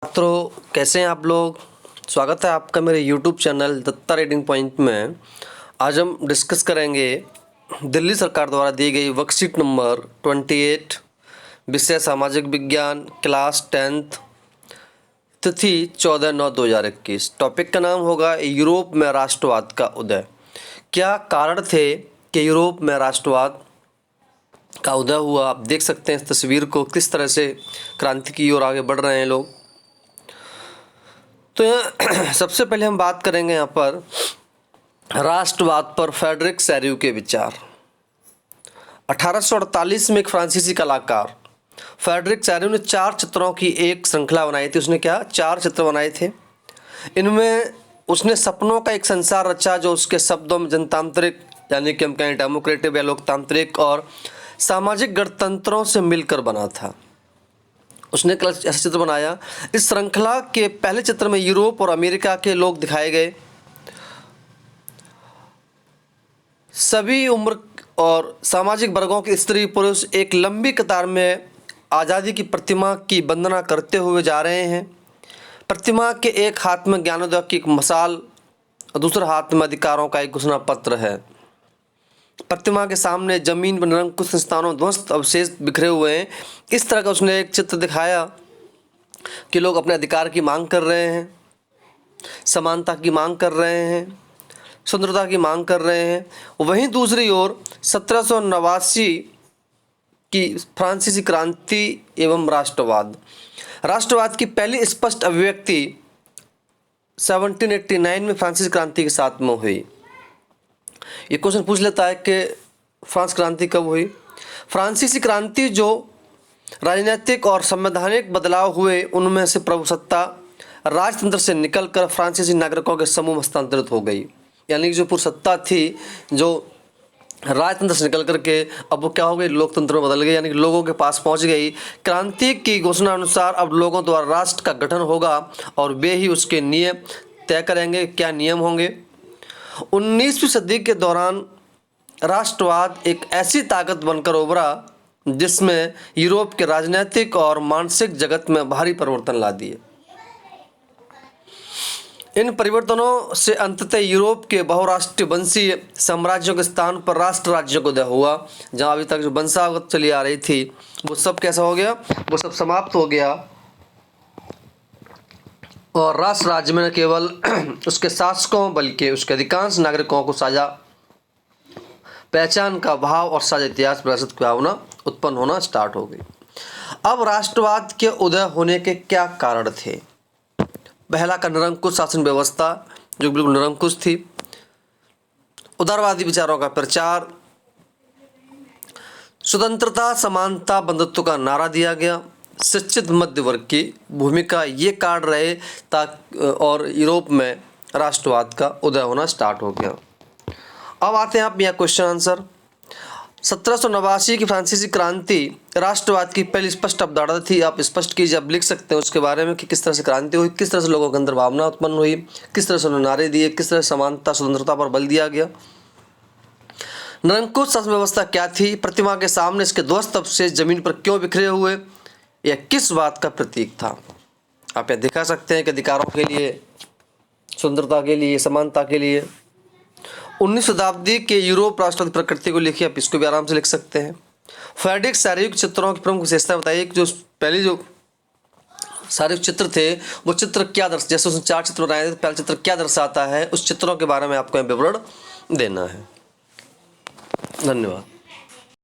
छात्रों, कैसे हैं आप लोग। स्वागत है आपका मेरे YouTube channel Datta Reading Point में। आज हम डिस्कस करेंगे दिल्ली सरकार द्वारा दी गई वर्कशीट नंबर 28, विषय सामाजिक विज्ञान, क्लास 10th, तिथि 14/9/2021। टॉपिक का नाम होगा यूरोप में राष्ट्रवाद का उदय। क्या कारण थे कि यूरोप में राष्ट्रवाद का उदय हुआ। आप देख सकते हैं इस तस्वीर को, किस तरह से क्रांति की ओर आगे बढ़ रहे हैं लोग। तो सबसे पहले हम बात करेंगे यहाँ पर राष्ट्रवाद पर फ्रेडरिक सैरिउ के विचार। 1848 में एक फ्रांसीसी कलाकार फ्रेडरिक सैरिउ ने 4 चित्रों की एक श्रृंखला बनाई थी। उसने क्या 4 चित्र बनाए थे। इनमें उसने सपनों का एक संसार रचा जो उसके शब्दों में जनतांत्रिक यानी कि हम कहें डेमोक्रेटिक या लोकतांत्रिक और सामाजिक गणतंत्रों से मिलकर बना था। उसने एक ऐसा चित्र बनाया। इस श्रृंखला के पहले चित्र में यूरोप और अमेरिका के लोग दिखाए गए। सभी उम्र और सामाजिक वर्गों के स्त्री पुरुष एक लंबी कतार में आज़ादी की प्रतिमा की वंदना करते हुए जा रहे हैं। प्रतिमा के एक हाथ में ज्ञानोदय की एक मशाल और दूसरे हाथ में अधिकारों का एक घोषणा पत्र है। प्रतिमा के सामने जमीन पर निरंकुश स्थानों ध्वस्त अवशेष बिखरे हुए हैं। इस तरह का उसने एक चित्र दिखाया कि लोग अपने अधिकार की मांग कर रहे हैं, समानता की मांग कर रहे हैं, स्वतंत्रता की मांग कर रहे हैं। वहीं दूसरी ओर 1789 की फ्रांसीसी क्रांति एवं राष्ट्रवाद की पहली स्पष्ट अभिव्यक्ति 1789 में फ्रांसीसी क्रांति के साथ में हुई। ये क्वेश्चन पूछ लेता है कि फ्रांस क्रांति कब हुई। फ्रांसीसी क्रांति जो राजनीतिक और संवैधानिक बदलाव हुए उनमें से प्रभुसत्ता राजतंत्र से निकलकर फ्रांसीसी नागरिकों के समूह में हस्तांतरित हो गई। यानी कि जो पुरसत्ता थी जो राजतंत्र से निकल करके अब वो क्या हो गई, लोकतंत्र में बदल गई, यानी कि लोगों के पास पहुंच गई। क्रांति की घोषणा अनुसार अब लोगों द्वारा राष्ट्र का गठन होगा और वे ही उसके नियम तय करेंगे। क्या नियम होंगे। 19वीं सदी के दौरान राष्ट्रवाद एक ऐसी ताकत बनकर उभरा जिसमें यूरोप के राजनीतिक और मानसिक जगत में भारी परिवर्तन ला दिए। इन परिवर्तनों से अंततः यूरोप के बहुराष्ट्रीय वंशीय साम्राज्यों के स्थान पर राष्ट्र राज्यों को उदय हुआ। जहां अभी तक जो वंशावत चली आ रही थी वो सब कैसा हो गया, वो सब समाप्त हो गया और राष्ट्र राज्य में न केवल उसके शासकों बल्कि उसके अधिकांश नागरिकों को साझा पहचान का भाव और साझा इतिहास विरासत की भावना उत्पन्न होना स्टार्ट हो गई। अब राष्ट्रवाद के उदय होने के क्या कारण थे। पहला का निरंकुश शासन व्यवस्था जो बिल्कुल निरंकुश थी, उदारवादी विचारों का प्रचार, स्वतंत्रता समानता बंधुत्व का नारा दिया गया, शिक्षित मध्य वर्ग की भूमिका ये कार्ड रहे और यूरोप में राष्ट्रवाद का उदय होना स्टार्ट हो गया। अब आते हैं आप यहाँ क्वेश्चन आंसर। 1789 की फ्रांसीसी क्रांति राष्ट्रवाद की पहली स्पष्ट अवधारणा थी। आप स्पष्ट कीजिए, आप लिख सकते हैं उसके बारे में कि किस तरह से क्रांति हुई, किस तरह से लोगों के अंदर भावना उत्पन्न हुई, किस तरह से उन्होंने नारे दिए, किस तरह से समानता स्वतंत्रता पर बल दिया गया। निरंकुश शासन व्यवस्था क्या थी। प्रतिमा के सामने इसके ध्वस्त अवशेष जमीन पर क्यों बिखरे हुए, यह किस बात का प्रतीक था। आप यह दिखा सकते हैं कि अधिकारों के लिए, स्वतंत्रता के लिए, समानता के लिए। 19वीं शताब्दी के यूरोप राष्ट्रवाद प्रकृति को लिखिए, आप इसको भी आराम से लिख सकते हैं। फ्रेडरिक सैरिउ चित्रों की प्रमुख विशेषता बताइए कि जो पहले जो सारे चित्र थे वो चित्र क्या जैसे उसने 4 चित्र बनाए थे, पहला चित्र क्या दर्शाता है, उस चित्रों के बारे में आपको विवरण देना है। धन्यवाद।